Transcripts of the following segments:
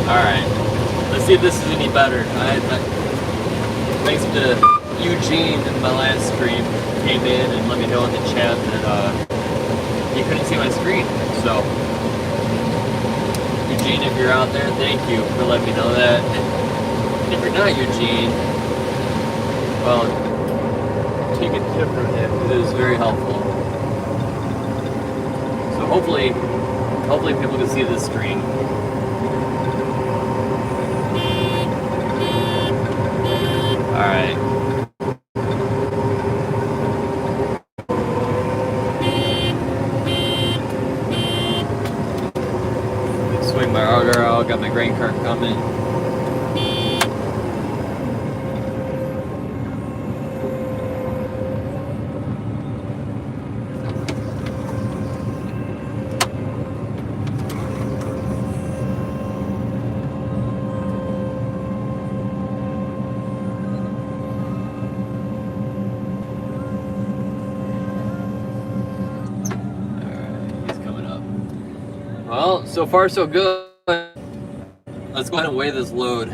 Alright, let's see if this is any better. Thanks to Eugene in my last stream, came in and let me know in the chat that he couldn't see my screen. So, Eugene, if you're out there, thank you for letting me know that. And if you're not Eugene, well, take a tip from him. It is very helpful. So hopefully people can see this screen. Alright. Swing my auger out, got my grain cart coming. Well, so far so good. Let's go ahead and weigh this load.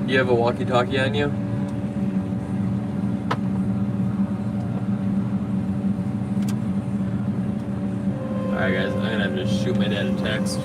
You have a walkie-talkie on you? Alright guys, I'm gonna have to shoot my dad a text.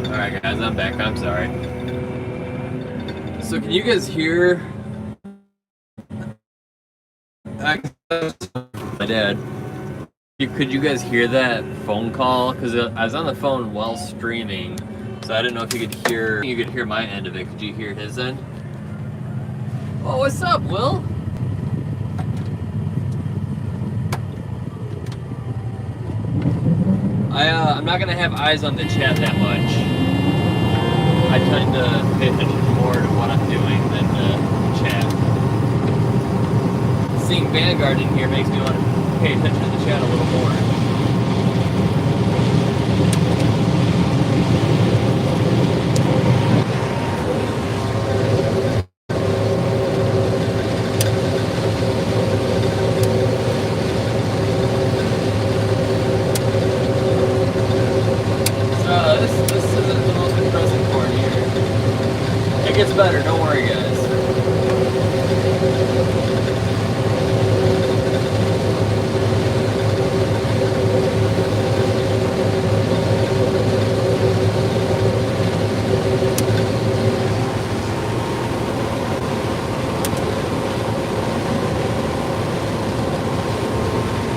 Alright guys, I'm back, I'm sorry. So can you guys hear my dad? Could you guys hear that phone call? Because I was on the phone while streaming, so I didn't know if you could hear my end of it. Could you hear his end? Oh, what's up, Will? I'm not gonna have eyes on the chat that much. I tend to pay attention more to what I'm doing than the chat. Seeing Vanguard in here makes me want to pay attention to the chat a little more. This isn't the most impressive corn here. It gets better, don't worry guys.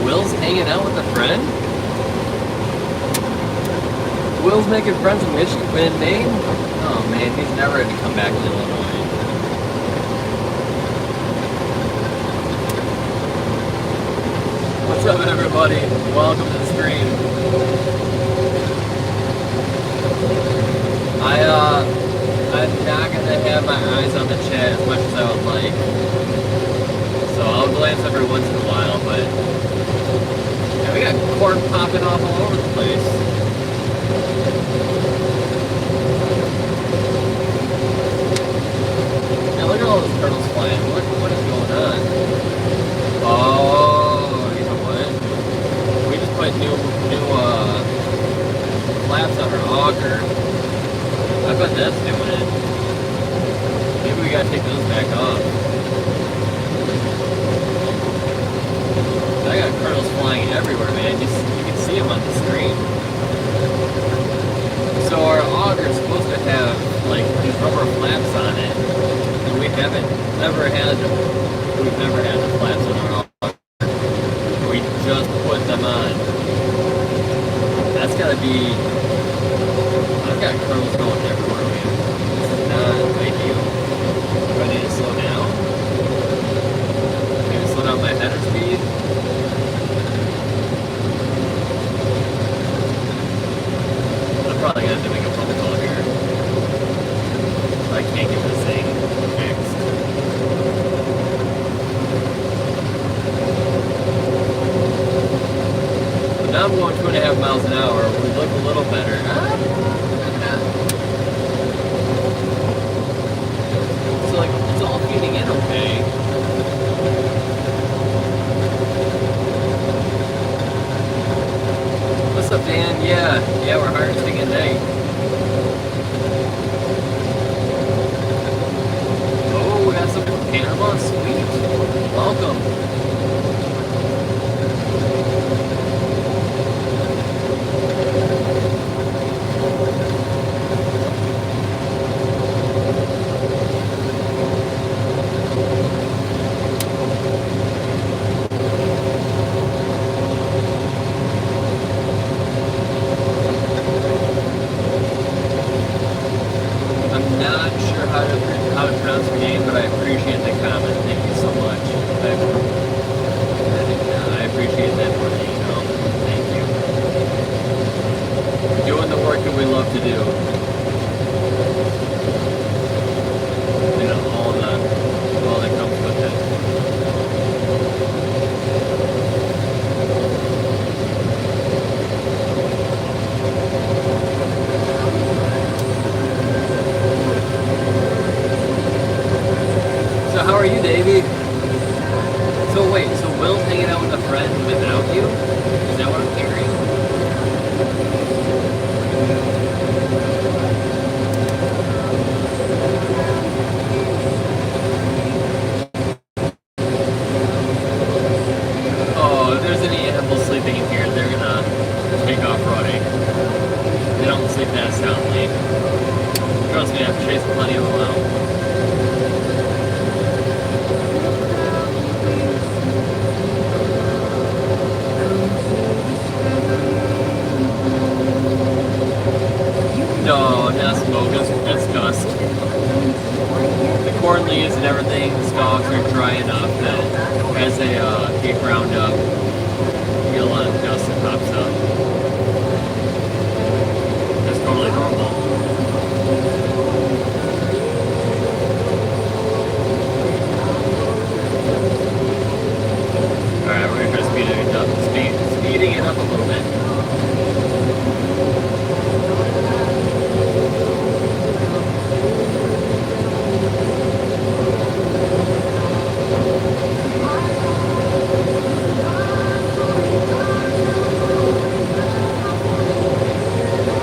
Will's hanging out with a friend? Will's making friends in Michigan, in Maine? Oh man, he's never had to come back to Illinois. What's up everybody? Welcome to the stream. I'm not gonna have my eyes on the chat as much as I would like. So I'll glance every once in a while, but yeah, we got corn popping off all over the place. never had the flaps on our auger. We just put them on. That's gotta be. I've got curls going everywhere, man. This is not ideal. Do I need to slow down? Maybe slow down my header speed? I'm probably gonna have to make a phone call here. I can't get this thing fixed. But now I'm going 2.5 miles an hour. We look a little better. So like it's all feeding in okay. What's up, Dan? Yeah, we're harvesting at night. Oh, we got some from Panama. Sweet. Welcome. How to pronounce your name, but I appreciate the comment. Thank you so much. I appreciate that more than you know. Thank you. Doing the work that we love to do. You know, all that comes with it. So how are you, Davey? So wait, so Will's hanging out with a friend without you? Is that what I'm hearing? Oh, if there's any animals sleeping in here, they're gonna take off running. They don't sleep that soundly. Trust me, I've chased plenty of them out. No, not smoke, it's dust. The corn leaves and everything, the stalks are dry enough that as they get ground up, you get a lot of dust that pops up. That's totally normal. Alright, we're gonna try speeding it up. Speeding it up a little bit.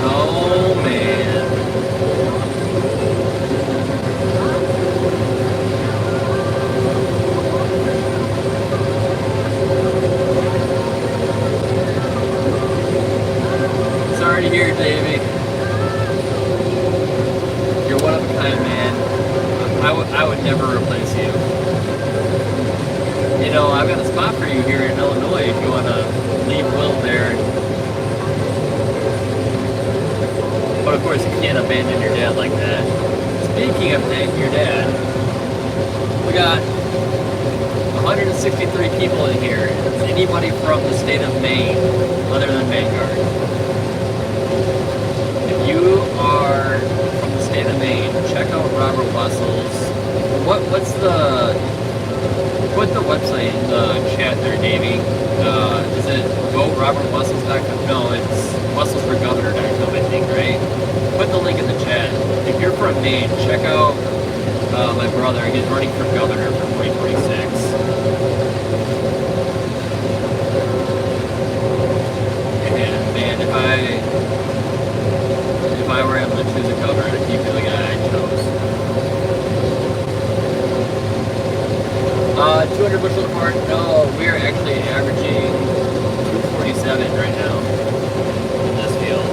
Oh man. Sorry to hear, Davey. You're one of a kind, man. I would never replace you. You know, I've got a spot for you here in Illinois if you want to leave Will there. But of course, you can't abandon your dad like that. Speaking of your dad, we got 163 people in here. Is anybody from the state of Maine other than Vanguard? If you are from the state of Maine, check out Robert Wessels. What's the... Put the website in the chat there, Davey. Is it voterobertwessels.com? No, it's wesselsforgovernor.com, I think, right? Put the link in the chat. If you're from Maine, check out my brother. He's running for governor for 2026. And man, if I were able to choose a governor, he'd be the guy I chose. 200 bushel apart? No, we're actually averaging 247 right now in this field.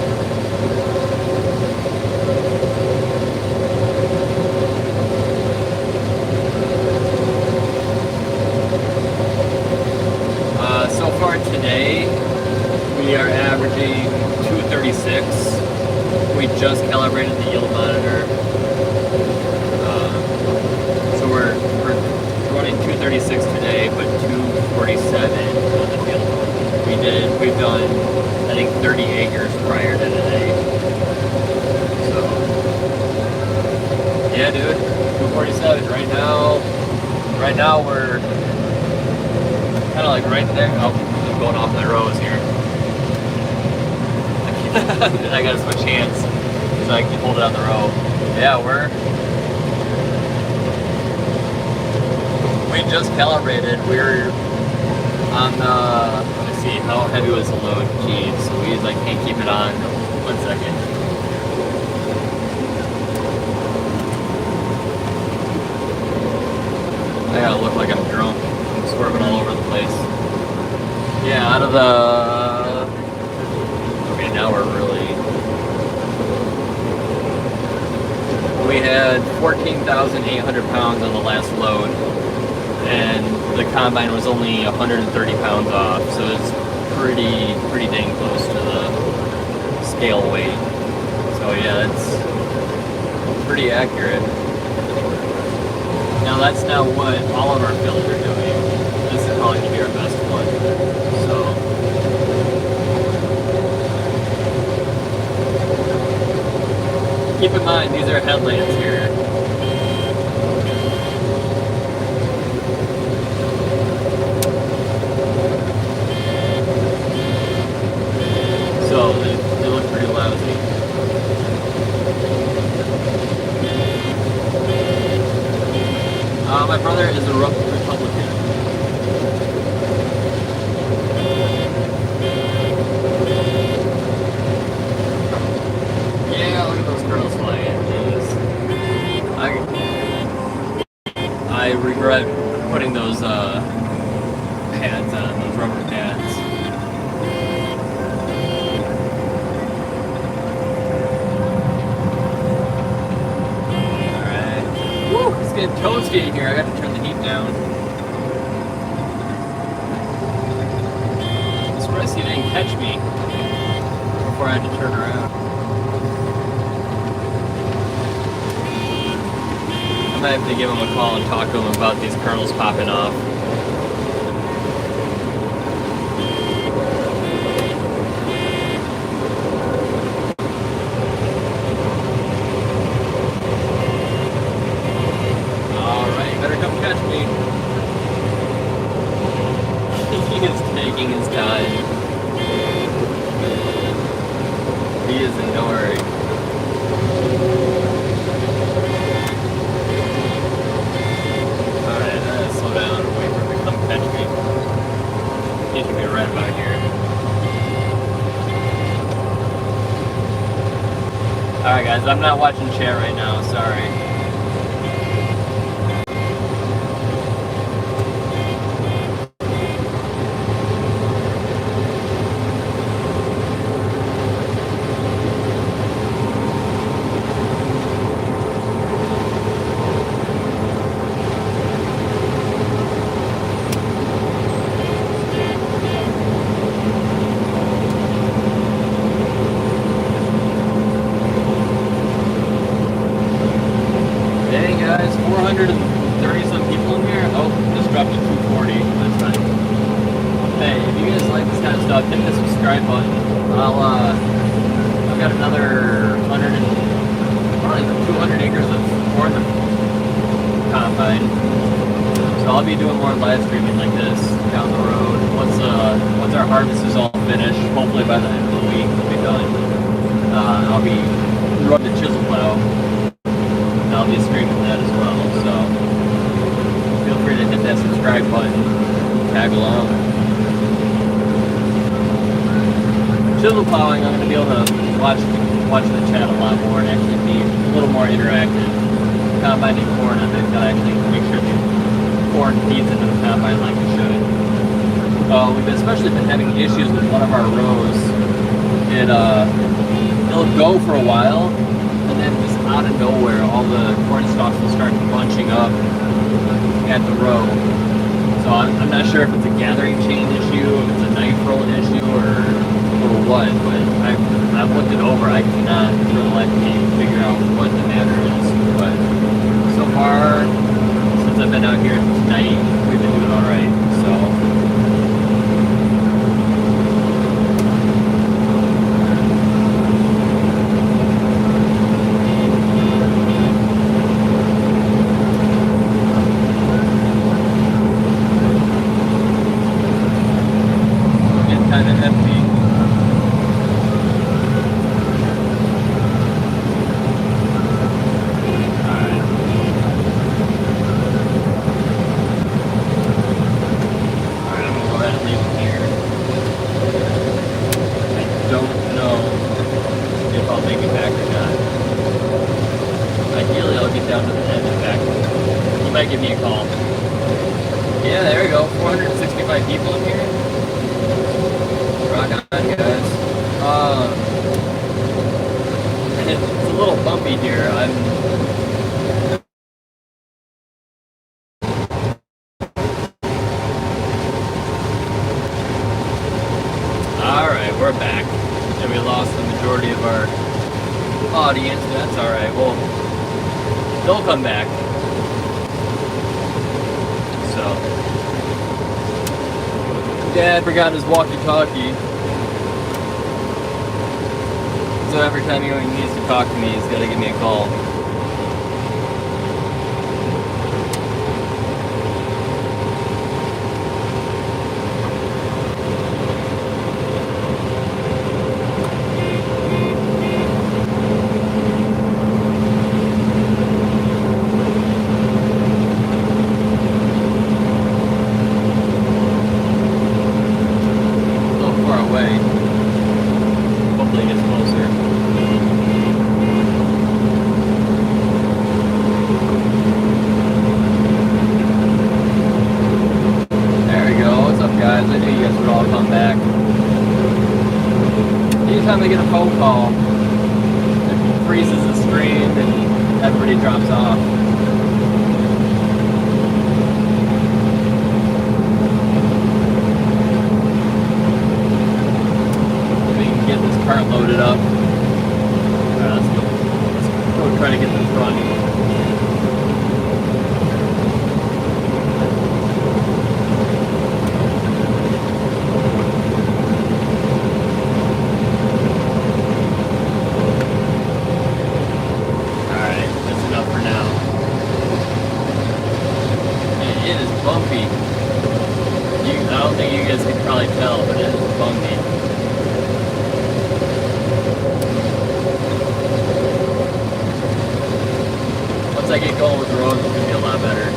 Right now we're kind of like right there. Oh, I'm going off the rows here. I gotta switch hands so I can hold it on the row. Yeah, we just calibrated. We're on the, let me see, how heavy was the load? Jeez, Louise, I can't keep it on. 1 second. I gotta look like I'm drunk. I'm swerving all over the place. Yeah, out of the, okay, now we're really, we had 14,800 pounds on the last load, and the combine was only 130 pounds off, so it's pretty dang close to the scale weight. So yeah, it's pretty accurate. Now that's not what all of our fills are doing. This is probably going to be our best one. So keep in mind, these are headlamps here. So they look pretty lousy. My brother is a Republican. Yeah, look at those kernels flying. I regret putting those pads on, those rubber pads. Alright. Woo! It's getting toasty in here. I got to turn the heat down. I'm surprised he didn't catch me before I had to turn around. I might have to give him a call and talk to him about these kernels popping off. Alright, better come catch me. He is taking his time. He is in no hurry. Slow down and wait for him to come catch me. He should be right about here. Alright guys, I'm not watching chat right now, sorry. Chisel plowing, I'm going to be able to watch the chat a lot more and actually be a little more interactive. Combining corn, I've got to actually make sure the corn feeds into the combine like it should. We've especially been having issues with one of our rows. It'll go for a while, and then just out of nowhere, all the corn stalks will start bunching up at the row. So I'm not sure if it's a gathering chain issue, if it's a knife roll issue, or what, but I've looked it over. I cannot for the life of me figure out what the matter is. But so far, since I've been out here tonight, we've been doing alright. So might give me a call. Yeah, there we go. 465 people in here. Rock on, guys. It's a little bumpy here. Alright, we're back. And we lost the majority of our audience. That's alright. Well, they'll come back. So, Dad forgot his walkie-talkie. So every time he needs to talk to me, he's got to give me a call. Anytime I get a phone call, it freezes the screen and everybody drops off. We can get this cart loaded up. Alright, let's go try to get this running. Bumpy. I don't think you guys can probably tell, but it is bumpy. Once I get going with the road, it's going to be a lot better.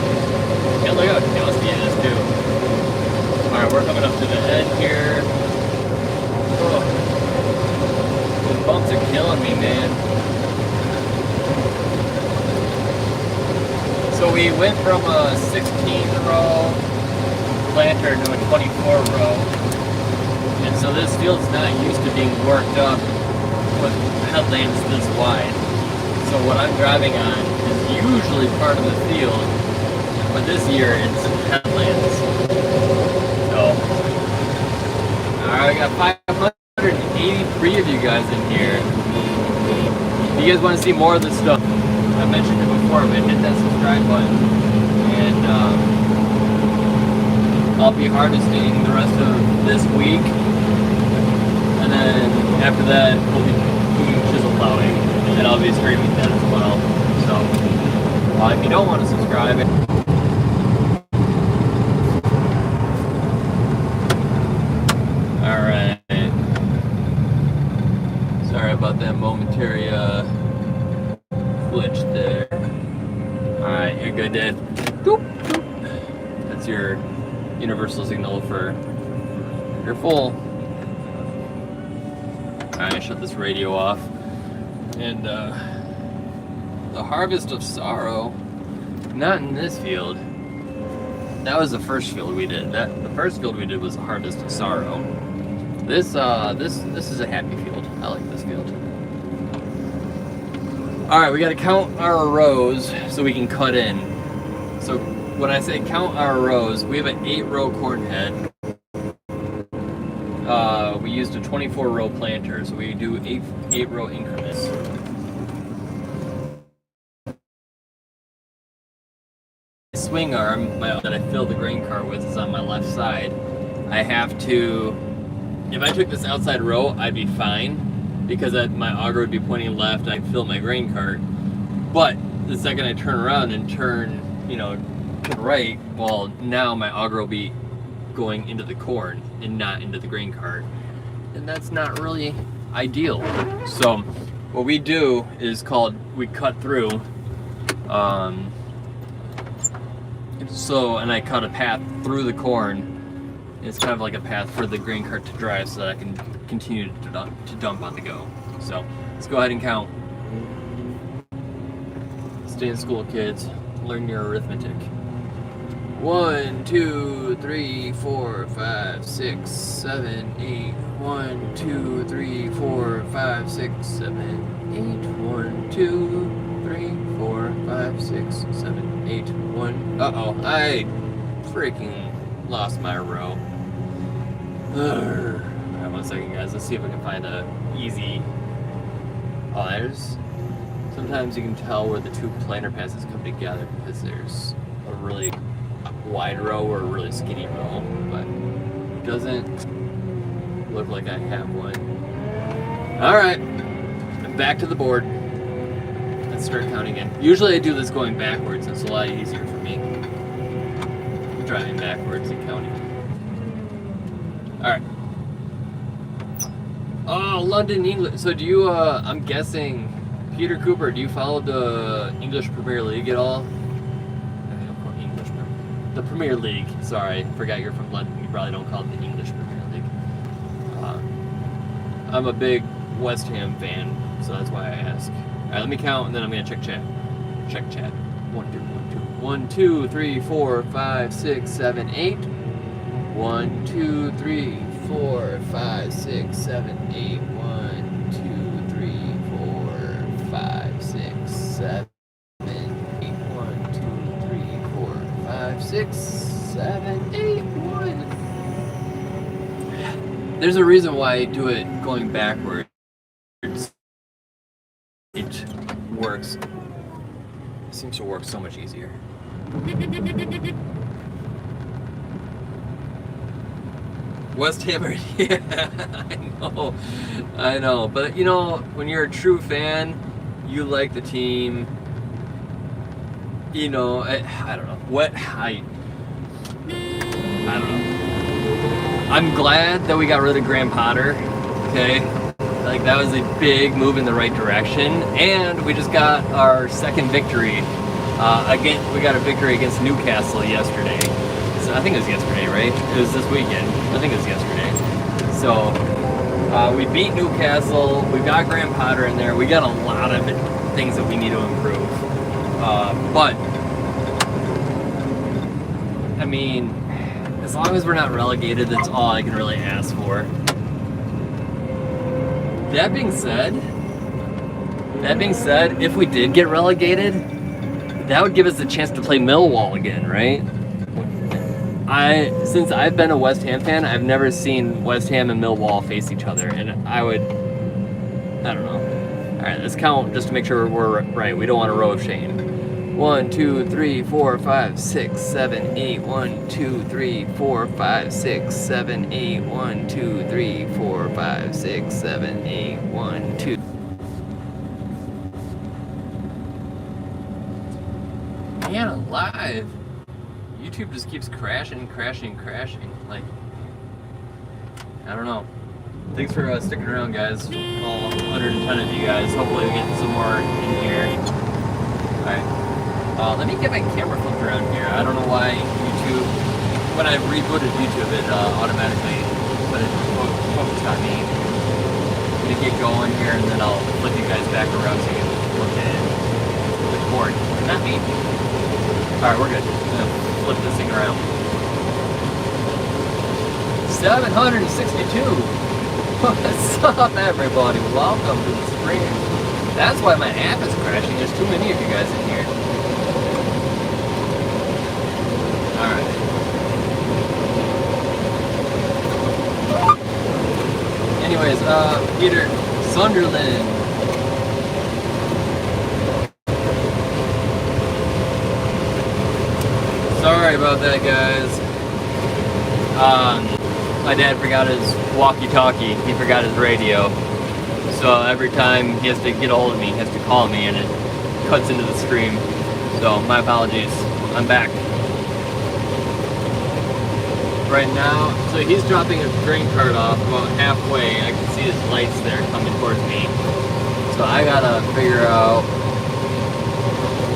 And look how dusty it is, too. Alright, we're coming up to the end here. Oh, the bumps are killing me, man. So we went from a 16-row planter to a 24-row, and so this field's not used to being worked up with headlands this wide. So what I'm driving on is usually part of the field, but this year it's headlands. So, alright, I got 583 of you guys in here. If you guys want to see more of this stuff, I mentioned it before, but hit that subscribe button, and I'll be harvesting the rest of this week, and then after that we'll be doing chisel plowing, and I'll be streaming that as well. So if you don't want to subscribe, alright, sorry about that momentary glitch there. Alright, you're good, Dad. Doop, doop. That's your universal signal for you're full. Alright, shut this radio off. And the harvest of sorrow, not in this field. That was the first field we did. The first field we did was the harvest of sorrow. This is a happy field. I like this field. Alright, we gotta count our rows so we can cut in. So when I say count our rows, we have an 8-row corn head. We used a 24-row planter, so we do 8-row increments. The swing arm that I fill the grain cart with is on my left side. I have to, if I took this outside row, I'd be fine, because my auger would be pointing left, I'd fill my grain cart. But the second I turn around and turn, to the right, well, now my auger will be going into the corn and not into the grain cart. And that's not really ideal. So what we do is we cut through. And I cut a path through the corn. It's kind of like a path for the grain cart to drive so that I can continue to dump on the go. So let's go ahead and count. Stay in school, kids. Learn your arithmetic. 1, 2, 3, 4, 5, 6, 7, 8. 1, 2, 3, 4, 5, 6, 7, 8. 1, 2, 3, 4, 5, 6, 7, 8. 1. Uh-oh, I freaking lost my row. Alright, 1 second, guys. Let's see if we can find a easy. Oh, there's. Sometimes you can tell where the two planar passes come together because there's a really wide row or a really skinny row, but it doesn't look like I have one. Alright, back to the board. Let's start counting again. Usually I do this going backwards. It's a lot easier for me. Driving backwards and counting. Alright. Oh, London, England. So do you, I'm guessing, Peter Cooper, do you follow the English Premier League at all? The Premier League. Sorry, forgot you're from London. You probably don't call it the English Premier League. I'm a big West Ham fan, so that's why I ask. Alright, let me count and then I'm gonna check chat. Check chat. 1, 2, 1, 2. 1, 2, 3, 4, 5, 6, 7, 8. 1, 2, 3, 4, 5, 6, 7, 8. 1, 2, 3, 4, 5, 6, 7. 6, 7, 8, 1. There's a reason why I do it going backwards. It works. It seems to work so much easier. West Ham, yeah, I know. But you know, when you're a true fan, you like the team. You know, I don't know. I don't know. I'm glad that we got rid of Graham Potter, okay? Like, that was a big move in the right direction. And we just got our second victory. We got a victory against Newcastle yesterday. So I think it was yesterday, right? It was this weekend. I think it was yesterday. So, we beat Newcastle. We got Graham Potter in there. We got a lot of things that we need to improve. But, I mean, as long as we're not relegated, that's all I can really ask for. That being said, if we did get relegated, that would give us a chance to play Millwall again, right? Since I've been a West Ham fan, I've never seen West Ham and Millwall face each other, and I don't know. Alright, let's count just to make sure we're right. We don't want a row of shame. 1, 2, 3, 4, 5, 6, 7, 8. 1, 2, 3, 4, 5, 6, 7, 8. 1, 2, 3, 4, 5, 6, 7, 8. 1, 2. Man alive! YouTube just keeps crashing. Like, I don't know. Thanks for sticking around, guys. All 110 of you guys. Hopefully we get some more in here. Alright. Let me get my camera flipped around here. I don't know why YouTube, when I rebooted YouTube, it automatically put it focused on me. I'm gonna get going here and then I'll flip you guys back around so you can look at the board. Not me. Alright, we're good. I'm gonna flip this thing around. 762! What's up, everybody? Welcome to the stream. That's why my app is crashing. There's too many of you guys in here. Alright. Anyways, Peter Sunderland. Sorry about that, guys. My dad forgot his walkie-talkie. He forgot his radio. So every time he has to get a hold of me, he has to call me, and it cuts into the stream. So my apologies. I'm back. Right now, so he's dropping his grain cart off about halfway. I can see his lights there coming towards me. So I gotta figure out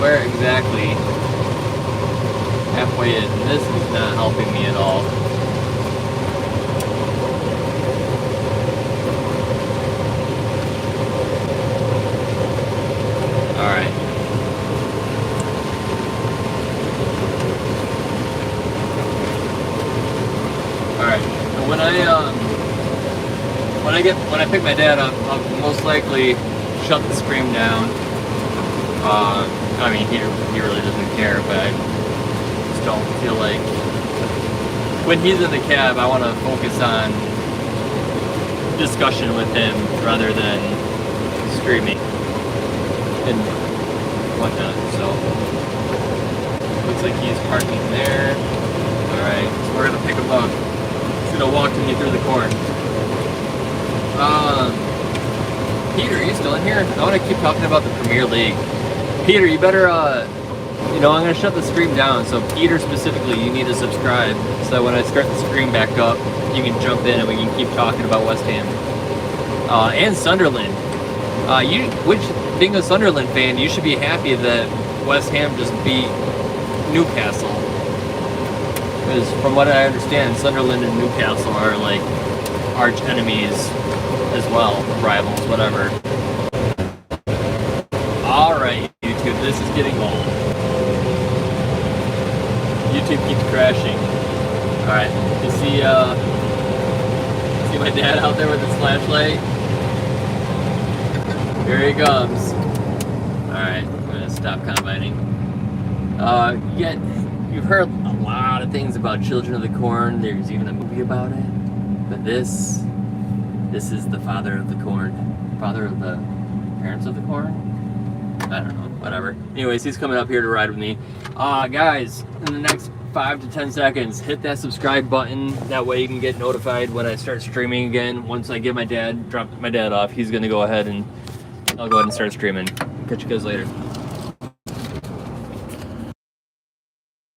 where exactly halfway is. And this is not helping me at all. Alright. when I pick my dad up, I'll most likely shut the screen down. I mean, he really doesn't care, but I just don't feel like when he's in the cab, I want to focus on discussion with him rather than screaming and whatnot. So looks like he's parking there. All right, so we're gonna pick him up. He's gonna walk me through the corn. Peter, are you still in here? I want to keep talking about the Premier League. Peter, you better, I'm going to shut the stream down. So Peter specifically, you need to subscribe so that when I start the stream back up, you can jump in and we can keep talking about West Ham. And Sunderland. Being a Sunderland fan, you should be happy that West Ham just beat Newcastle. Because from what I understand, Sunderland and Newcastle are like arch enemies as well, rivals, whatever. Alright, YouTube, this is getting old. YouTube keeps crashing. Alright, you see my dad out there with his flashlight? Here he comes. Alright, I'm gonna stop combining. You've heard a lot of things about Children of the Corn. There's even a movie about it. But this is the father of the corn. Father of the parents of the corn? I don't know, whatever. Anyways, he's coming up here to ride with me. Guys, in the next 5 to 10 seconds, hit that subscribe button. That way you can get notified when I start streaming again. Once I drop my dad off, he's gonna go ahead and I'll go ahead and start streaming. Catch you guys later.